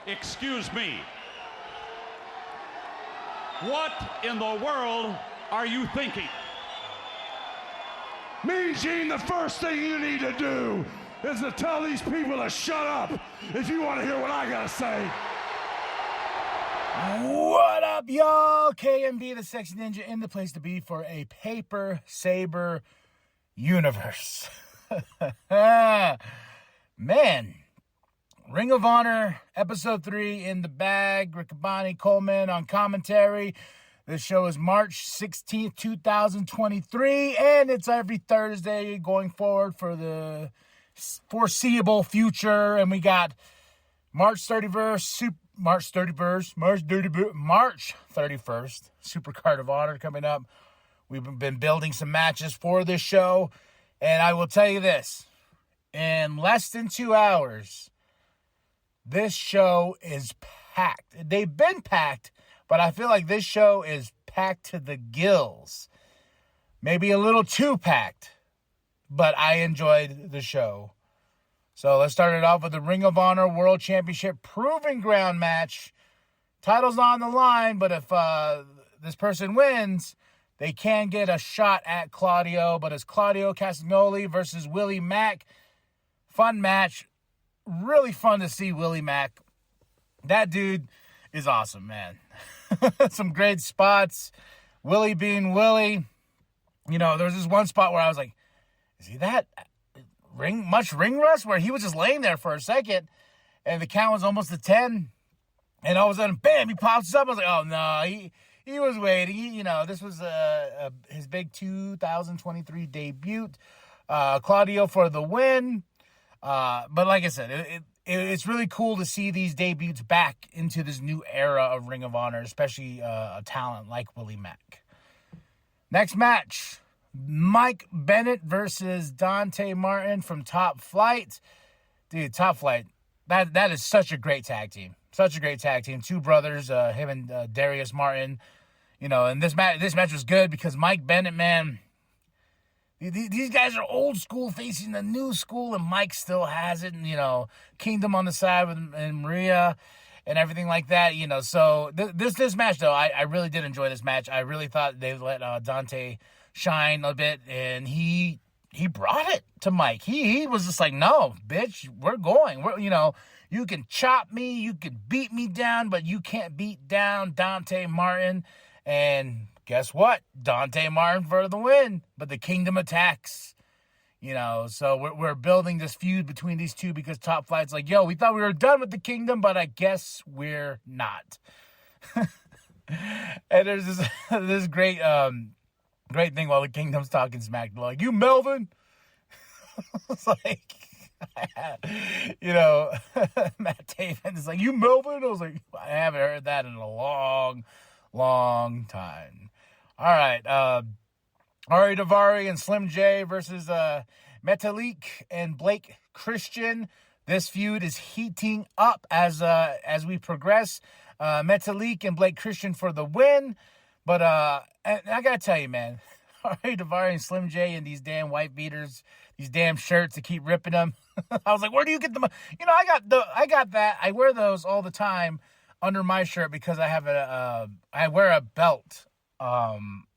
Excuse me. What in the world are you thinking? Mean Gene, the first thing you need to do is to tell these people to shut up if you want to hear what I gotta say. What up, y'all? KMB, the Sexy Ninja, in the place to be for a Paper Saber universe. Man, Ring of Honor, Episode 3 in the bag. Riccaboni, Coleman on commentary. This show is March 16th, 2023, and it's every Thursday going forward for the foreseeable future. And we got March 31st, March 31st, Super Card of Honor coming up. We've been building some matches for this show, and I will tell you this, in less than 2 hours, this show is packed. They've been packed, but I feel like this show is packed to the gills. Maybe a little too packed, but I enjoyed the show. So let's start it off with the Ring of Honor World Championship Proving Ground match. Title's on the line, but if this person wins, they can get a shot at Claudio. But it's Claudio Castagnoli versus Willie Mack. Fun match. Really fun to see Willie Mack. That dude is awesome, man. Some great spots. Willie being Willie. You know, there was this one spot where I was like, is he that much ring rust? Where he was just laying there for a second, and the count was almost to 10. And all of a sudden, bam, he pops up. I was like, oh, no, he was waiting. This was his big 2023 debut. Claudio for the win. But like I said, it's really cool to see these debuts back into this new era of Ring of Honor, especially a talent like Willie Mack. Next match, Mike Bennett versus Dante Martin from Top Flight. Dude, Top Flight, that is such a great tag team. Such a great tag team. Two brothers, him and Darius Martin. And this match was good because Mike Bennett, man, these guys are old school facing the new school, and Mike still has it. And, Kingdom on the side and Maria and everything like that. So this match, though, I really did enjoy this match. I really thought they let Dante shine a bit, and he brought it to Mike. He was just like, no, bitch, we're going. You can chop me, you can beat me down, but you can't beat down Dante Martin. And guess what? Dante Martin for the win, but the Kingdom attacks. So we're building this feud between these two because Top Flight's like, yo, we thought we were done with the Kingdom, but I guess we're not. And there's this great thing while the Kingdom's talking smack. They're like, you Melvin? It's like, Matt Taven is like, you Melvin? I was like, I haven't heard that in a long, long time. All right, Ari Daivari and Slim J versus Metalik and Blake Christian. This feud is heating up as we progress. Metalik and Blake Christian for the win. But and I gotta tell you, man, Ari Daivari and Slim J and these damn white beaters, these damn shirts to keep ripping them. I was like, where do you get them? I got that. I wear those all the time under my shirt because I have I wear a belt.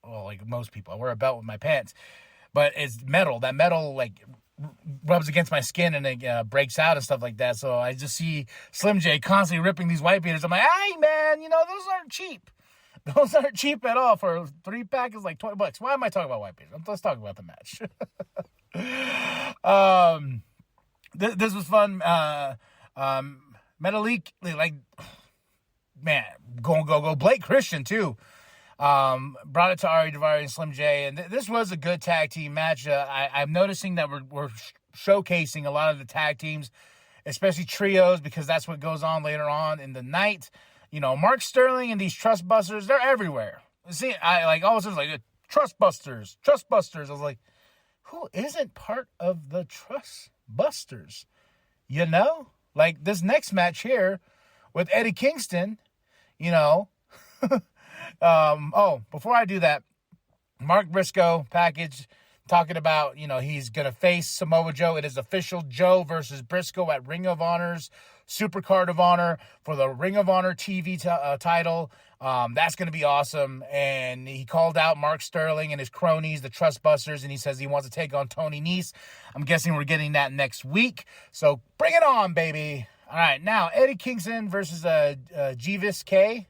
Like most people, I wear a belt with my pants, but it's metal. That metal rubs against my skin and it breaks out and stuff like that. So I just see Slim J constantly ripping these white beaters. I'm like, hey man, those aren't cheap. Those aren't cheap at all. For a 3-pack is like $20. Why am I talking about white beaters? Let's talk about the match. This was fun. Metalik, man, go. Blake Christian too. Brought it to Ari Daivari and Slim J, and this was a good tag team match. I'm noticing that we're showcasing a lot of the tag teams, especially trios, because that's what goes on later on in the night. Mark Sterling and these Trust Busters, they're everywhere. See, I all of a sudden like Trust Busters. I was like, who isn't part of the Trust Busters? This next match here with Eddie Kingston, before I do that, Mark Briscoe package talking about, he's going to face Samoa Joe. It is official, Joe versus Briscoe at Ring of Honor's Supercard of Honor for the Ring of Honor TV title. That's going to be awesome. And he called out Mark Sterling and his cronies, the Trustbusters, and he says he wants to take on Tony Nese. I'm guessing we're getting that next week. So bring it on, baby. All right, now Eddie Kingston versus Jeeves Key.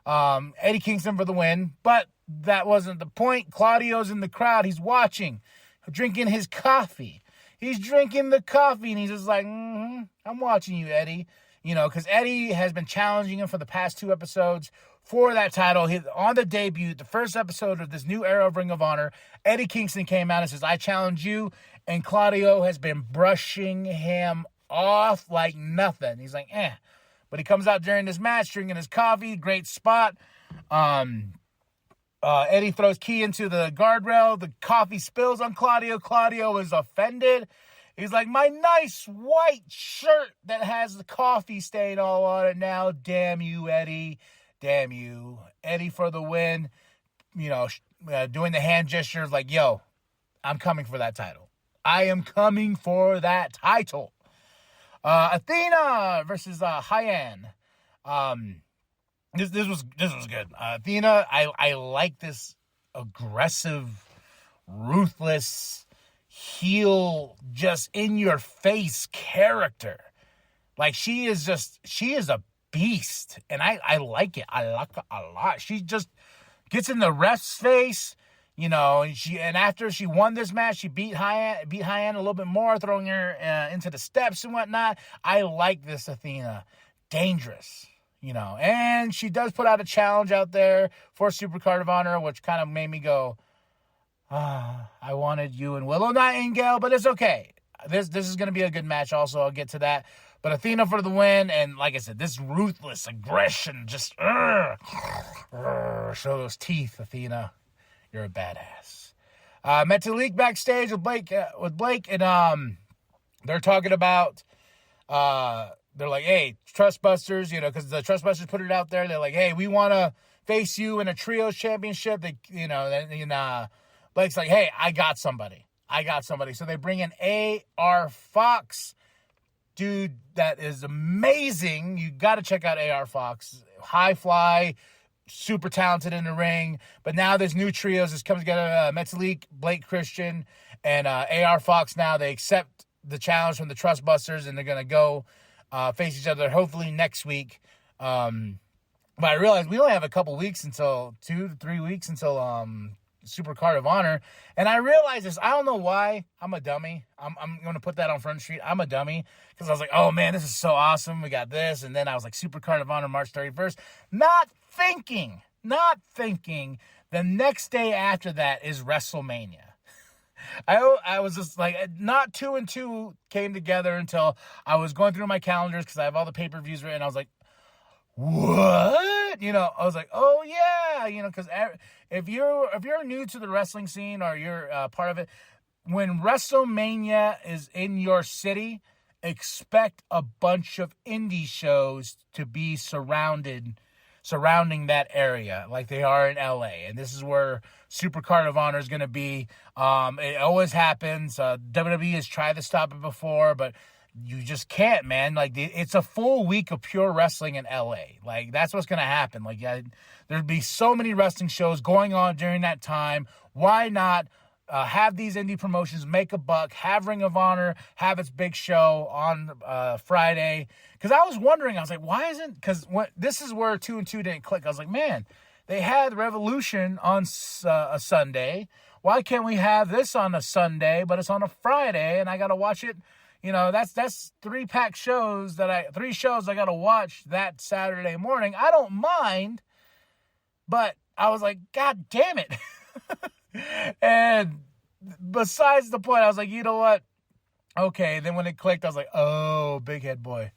Eddie Kingston for the win, but that wasn't the point. Claudio's in the crowd. He's watching, drinking his coffee. He's drinking the coffee, and he's just like, I'm watching you, Eddie. Because Eddie has been challenging him for the past 2 episodes for that title. On the debut, the first episode of this new era of Ring of Honor, Eddie Kingston came out and says, I challenge you, and Claudio has been brushing him off like nothing. He's like, But he comes out during this match, drinking his coffee, great spot. Eddie throws Key into the guardrail. The coffee spills on Claudio. Claudio is offended. He's like, my nice white shirt that has the coffee stain all on it now. Damn you, Eddie. Damn you. Eddie for the win. Doing the hand gestures like, yo, I'm coming for that title. I am coming for that title. Athena versus Hyan. This was good. Athena, I like this aggressive, ruthless, heel, just in your face character. Like she is a beast, and I like it. I like it a lot. She just gets in the ref's face, and after she won this match, she beat Hyan a little bit more, throwing her into the steps and whatnot. I like this Athena. Dangerous. And she does put out a challenge out there for Supercard of Honor, which kind of made me go, I wanted you and Willow Nightingale, but it's okay. This is going to be a good match also. I'll get to that. But Athena for the win, and like I said, this ruthless aggression, just show those teeth, Athena. You're a badass. Metalik backstage with Blake, and they're talking about, they're like, hey, Trustbusters, because the Trustbusters put it out there. They're like, hey, we want to face you in a trios championship. Blake's like, hey, I got somebody. So they bring in A.R. Fox. Dude, that is amazing. You got to check out A.R. Fox. High fly, super talented in the ring. But now there's new trios that's coming together. Metalik, Blake Christian, and A.R. Fox now. They accept the challenge from the Trustbusters, and they're going to go face each other hopefully next week. But I realized we only have a couple weeks until 2 to 3 weeks until Supercard of Honor. And I realized this. I don't know why. I'm a dummy. I'm going to put that on Front Street. I'm a dummy. Because I was like, oh, man, this is so awesome. We got this. And then I was like, Supercard of Honor, March 31st. Not thinking the next day after that is WrestleMania. I was just like, not 2 and 2 came together until I was going through my calendars because I have all the pay-per-views written. I was like, what? I was like, oh yeah, because if you're new to the wrestling scene or you're part of it, when WrestleMania is in your city, expect a bunch of indie shows to be surrounding that area like they are in LA. And this is where Supercard of Honor is going to be. It always happens. WWE has tried to stop it before, but you just can't, man. Like, it's a full week of pure wrestling in LA. Like, that's what's going to happen. Like, there'd be so many wrestling shows going on during that time. Why not have these indie promotions make a buck, have Ring of Honor, have its big show on Friday? Because I was wondering, I was like, why isn't, because this is where 2 and 2 didn't click. I was like, man, they had Revolution on a Sunday. Why can't we have this on a Sunday, but it's on a Friday, and I got to watch it? That's 3 shows I got to watch that Saturday morning. I don't mind, but I was like, God damn it. And besides the point, I was like, you know what? Okay. Then when it clicked, I was like, oh, big head boy.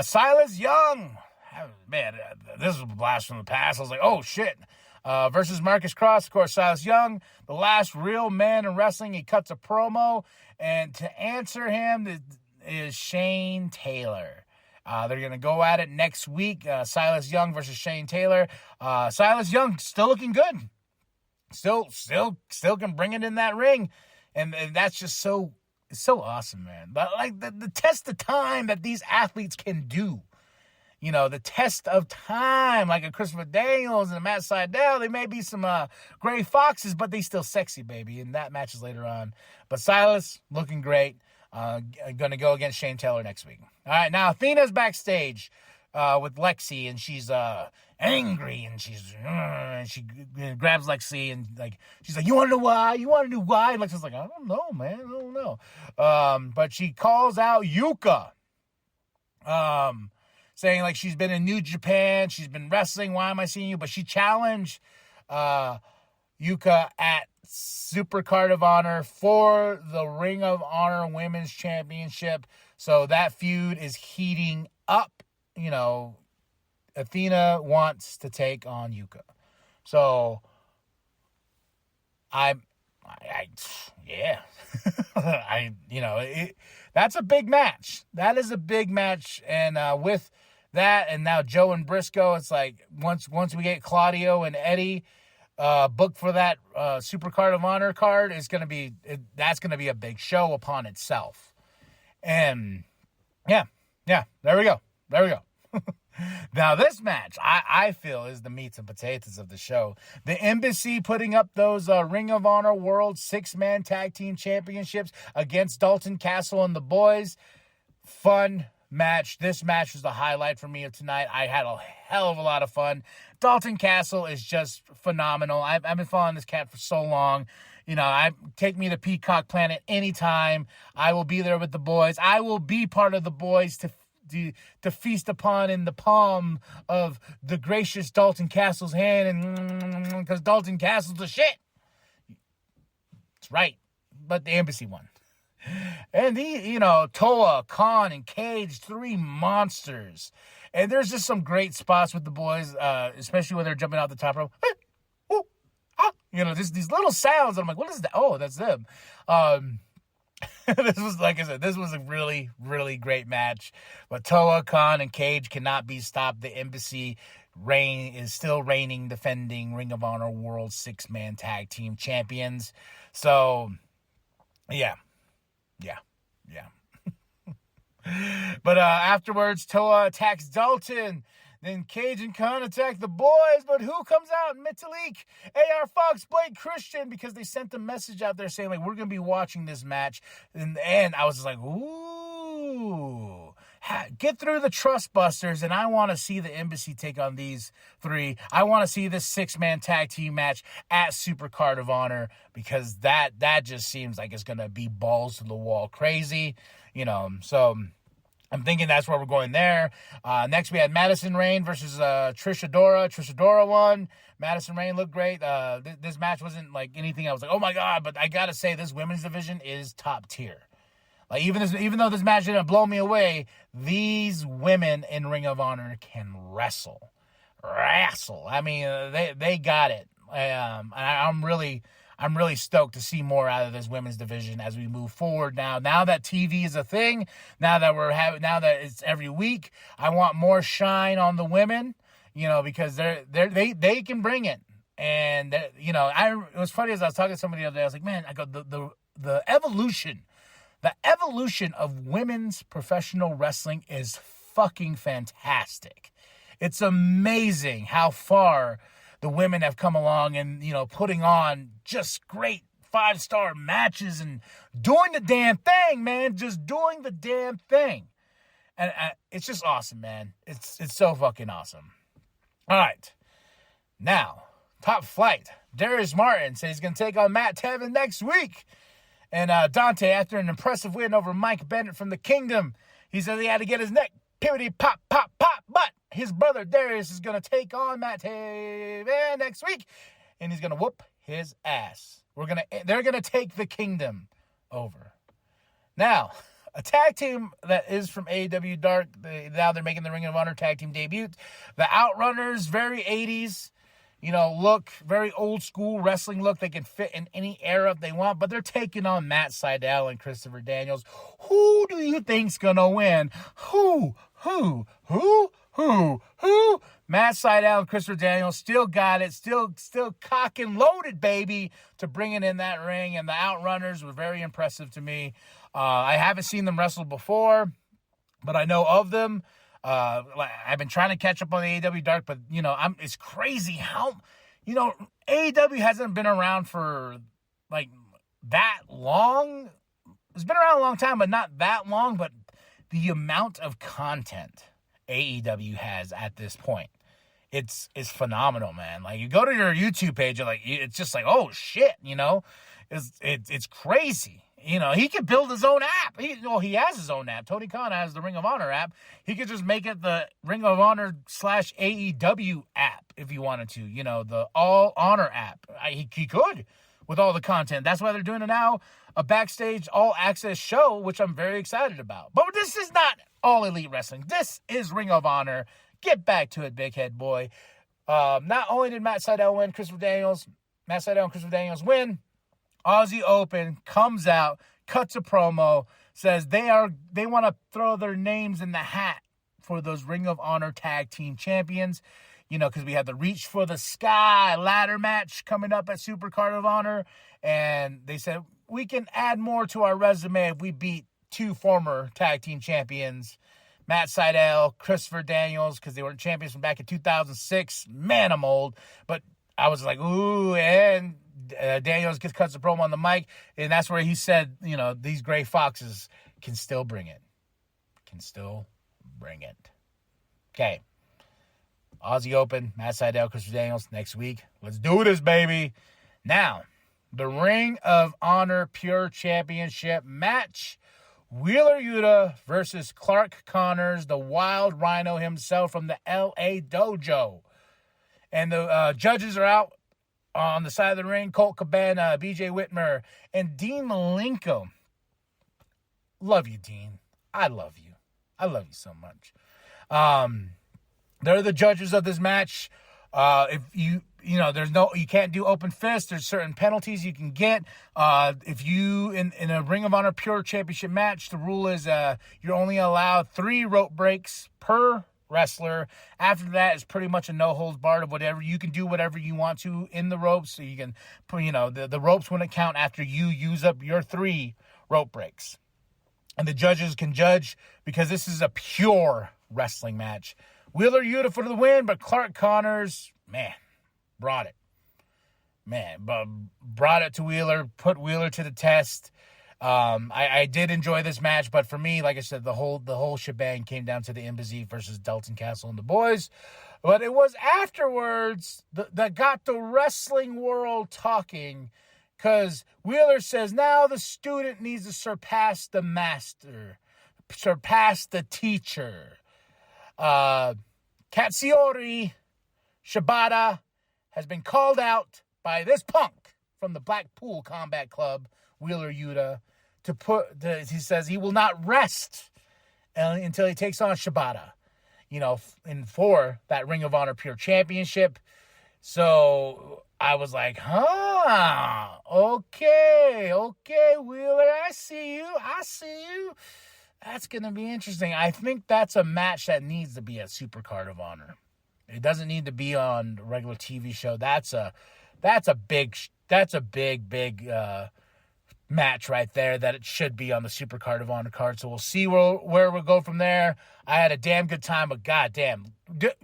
Silas Young. Man, this is a blast from the past. I was like, oh, shit. Versus Marcus Cross. Of course, Silas Young, the last real man in wrestling. He cuts a promo. And to answer him is Shane Taylor. They're going to go at it next week. Silas Young versus Shane Taylor. Silas Young still looking good. Still can bring it in that ring. And that's just so awesome, man. But like the test of time that these athletes can do. You know, the test of time, like a Christopher Daniels and a Matt Sydal, they may be some gray foxes, but they still sexy, baby. And that match is later on. But Silas, looking great. Going to go against Shane Taylor next week. All right, now Athena's backstage with Lexi, and she's angry, and she grabs Lexi, and like she's like, "You want to know why? You want to know why?" And Lexi's like, "I don't know, man. I don't know." But she calls out Yuka. Saying like she's been in New Japan, she's been wrestling, why am I seeing you? But she challenged Yuka at Super Card of Honor for the Ring of Honor Women's Championship. So that feud is heating up. You know, Athena wants to take on Yuka. So that's a big match. That is a big match. And with that, and now Joe and Briscoe, it's like once we get Claudio and Eddie booked for that Super Card of Honor card, that's gonna be a big show upon itself. And yeah, there we go. Now this match, I feel, is the meats and potatoes of the show. The Embassy putting up those Ring of Honor World 6-man Tag Team Championships against Dalton Castle and the boys. Fun match. This match was the highlight for me of tonight. I had a hell of a lot of fun. Dalton Castle is just phenomenal. I've been following this cat for so long. You know, take me to Peacock Planet anytime. I will be there with the boys. I will be part of the boys to feast upon in the palm of the gracious Dalton Castle's hand, and because Dalton Castle's the shit. It's right, but the Embassy won. And Toa, Khan, and Cage, 3 monsters. And there's just some great spots with the boys, especially when they're jumping out the top rope. Just these little sounds. I'm like, what is that? Oh, that's them. This was, like I said, this was a really, really great match. But Toa, Khan, and Cage cannot be stopped. The Embassy is still reigning, defending Ring of Honor World 6-man Tag Team Champions. So, yeah. But afterwards, Toa attacks Dalton. Then Cage and Khan attack the boys, but who comes out? Metalik, AR Fox, Blake Christian, because they sent the message out there saying, like, we're going to be watching this match. And I was just like, ooh, get through the Trust Busters, and I want to see the Embassy take on these 3. I want to see this 6-man tag team match at Super Card of Honor, because that just seems like it's going to be balls to the wall crazy, so I'm thinking that's where we're going there. Next, we had Madison Rayne versus Trish Adora. Trish Adora won. Madison Rayne looked great. This match wasn't like anything I was like, oh my God, but I got to say, this women's division is top tier. Like, even though this match didn't blow me away, these women in Ring of Honor can wrestle. I mean, they got it. I'm really stoked to see more out of this women's division as we move forward. Now that TV is a thing, now that it's every week, I want more shine on the women, because they can bring it. And it was funny, as I was talking to somebody the other day, I was like, man, I go, the evolution of women's professional wrestling is fucking fantastic. It's amazing how far the women have come along and, putting on just great 5-star matches and doing the damn thing, man. Just doing the damn thing. And it's just awesome, man. It's so fucking awesome. All right. Now, Top Flight. Darius Martin said he's going to take on Matt Taven next week. And Dante, after an impressive win over Mike Bennett from the Kingdom, he said he had to get his neck pippity pop, but his brother Darius is going to take on Matt Taven next week, and he's going to whoop his ass. They're going to take the Kingdom over. Now, a tag team that is from AEW Dark, now they're making the Ring of Honor tag team debut. The Outrunners, very 80s, look, very old school wrestling look. They can fit in any era if they want, but they're taking on Matt Sydal and Christopher Daniels. Who do you think's going to win? Who? Who? Matt Sydal and Christopher Daniels still got it. Still cock and loaded, baby, to bring it in that ring. And the Outrunners were very impressive to me. I haven't seen them wrestle before, but I know of them. I've been trying to catch up on the AEW Dark, but, it's crazy how, AEW hasn't been around for, that long. It's been around a long time, but not that long. But the amount of content AEW has at this point, it's phenomenal, man. Like, you go to your YouTube page, it's just like, oh shit, it's crazy. He could build his own app. He has his own app. Tony Khan has the Ring of Honor app. He could just make it the Ring of Honor /AEW app if he wanted to. The All Honor app. He could with all the content. That's why they're doing it now. A backstage all-access show, which I'm very excited about. But this is not All Elite Wrestling. This is Ring of Honor. Get back to it, big head boy. Not only did Matt Sydal win, Matt Sydal and Christopher Daniels win, Aussie Open comes out, cuts a promo, says they want to throw their names in the hat for those Ring of Honor Tag Team Champions. Because we have the Reach for the Sky ladder match coming up at Supercard of Honor. And they said, we can add more to our resume if we beat two former tag team champions, Matt Sydal, Christopher Daniels, because they were champions from back in 2006. Man, I'm old. But I was like, ooh, and Daniels cuts the promo on the mic, and that's where he said, these gray foxes can still bring it. Okay. Aussie Open, Matt Sydal, Christopher Daniels next week. Let's do this, baby. Now, the Ring of Honor Pure Championship match. Wheeler Yuta versus Clark Connors, the Wild Rhino himself from the LA Dojo. And the judges are out on the side of the ring. Colt Cabana, BJ Whitmer, and Dean Malenko. Love you, Dean. I love you. I love you so much. They're the judges of this match. If you can't do open fist. There's certain penalties you can get. If you, in a Ring of Honor Pure Championship match, the rule is you're only allowed 3 rope breaks per wrestler. After that, it's pretty much a no holds barred of whatever. You can do whatever you want to in the ropes. So you can put, the ropes wouldn't count after you use up your 3 rope breaks. And the judges can judge because this is a pure wrestling match. Wheeler Yuta for the win, but Clark Connors, brought it. Brought it to Wheeler, put Wheeler to the test. I did enjoy this match, but for me, like I said, the whole shebang came down to the Embassy versus Dalton Castle and the boys. But it was afterwards that got the wrestling world talking, because Wheeler says now the student needs to surpass the master, surpass the teacher. Katsuyori Shibata has been called out by this punk from the Blackpool Combat Club, Wheeler Yuta, he says he will not rest until he takes on Shibata, for that Ring of Honor Pure Championship. So I was like, okay, Wheeler, I see you. That's going to be interesting. I think that's a match that needs to be at Supercard of Honor. It doesn't need to be on a regular TV show. That's a big match right there that it should be on the Supercard of Honor card. So we'll see where we'll go from there. I had a damn good time, but goddamn.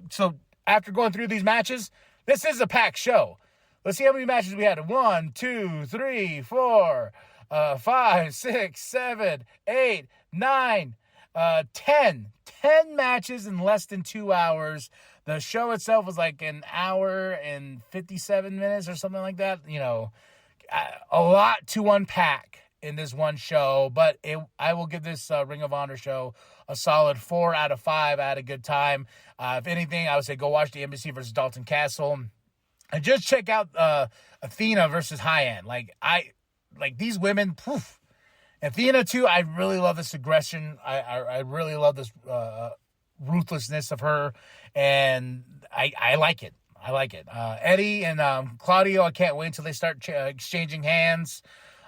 So after going through these matches, this is a packed show. Let's see how many matches we had. 1, 2, 3, 4, 5, 6, 7, 8, 9, 10 matches in less than 2 hours. The show itself was like an hour and 57 minutes or something like that. A lot to unpack in this one show, but I will give this Ring of Honor show a solid 4 out of 5. I had a good time. If anything, I would say go watch the Embassy versus Dalton Castle, and just check out Athena versus High-End. Like these women, poof. Athena too, I really love this aggression. I really love this ruthlessness of her, and I like it. Eddie and Claudio, I can't wait until they start exchanging hands.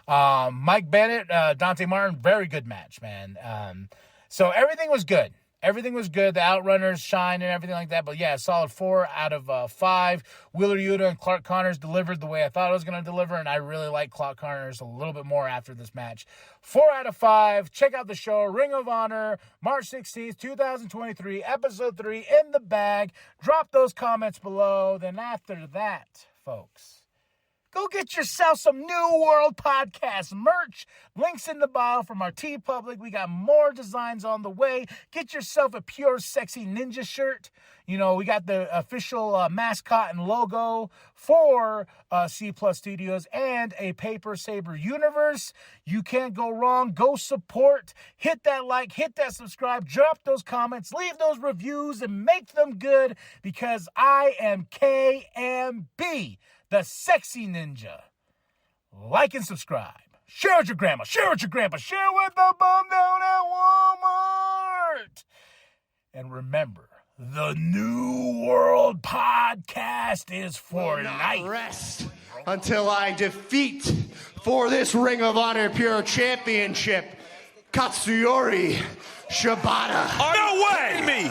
Mike Bennett, Dante Martin, very good match, man. So everything was good. everything was good. The Outrunners shine and everything like that. But yeah, solid 4 out of 5. Wheeler Yuta and Clark Connors delivered the way I thought it was going to deliver, and I really like Clark Connors a little bit more after this match. 4 out of 5. Check out the show, Ring of Honor, March 16th, 2023, Episode 3 in the bag. Drop those comments below. Then after that, folks, go get yourself some New World Podcast merch. Links in the bio from our TeePublic. We got more designs on the way. Get yourself a Pure Sexy Ninja shirt. You know, we got the official mascot and logo for C Plus Studios and a paper Saber universe. You can't go wrong. Go support. Hit that like, hit that subscribe, drop those comments, leave those reviews, and make them good, because I am KMB, the Sexy Ninja. Like and subscribe. Share with your grandma. Share with your grandpa. Share with the bum down at Walmart. And remember, the New World Podcast is for life. Rest until I defeat for this Ring of Honor Pure Championship Katsuyori Shibata. No way! Me.